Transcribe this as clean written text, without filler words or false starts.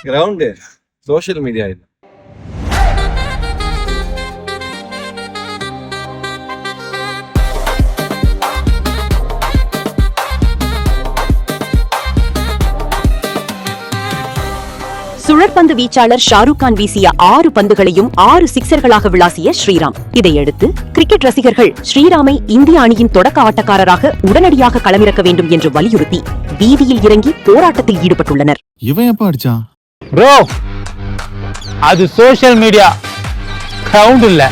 Ground social media இது. சுழற்பந்து வீச்சாளர் ஷாருக் கான் வீசிய 6 பந்துகளையும் 6 சிக்சர்களாக விளாசிய ஸ்ரீராம். இதையடுத்து கிரிக்கெட் ரசிகர்கள் ஸ்ரீராமை இந்திய அணியின் தொடக்க ஆட்டக்காரராக உடனடியாக களமிறக்க வேண்டும் என்று வலியுறுத்தி வீதியில் இறங்கி போராட்டத்தில் ஈடுபட்டுள்ளனர். இவன் எப்ப அடிச்சான் ப்ரோ? அது சோஷியல் மீடியா, கிரவுண்ட் இல்ல.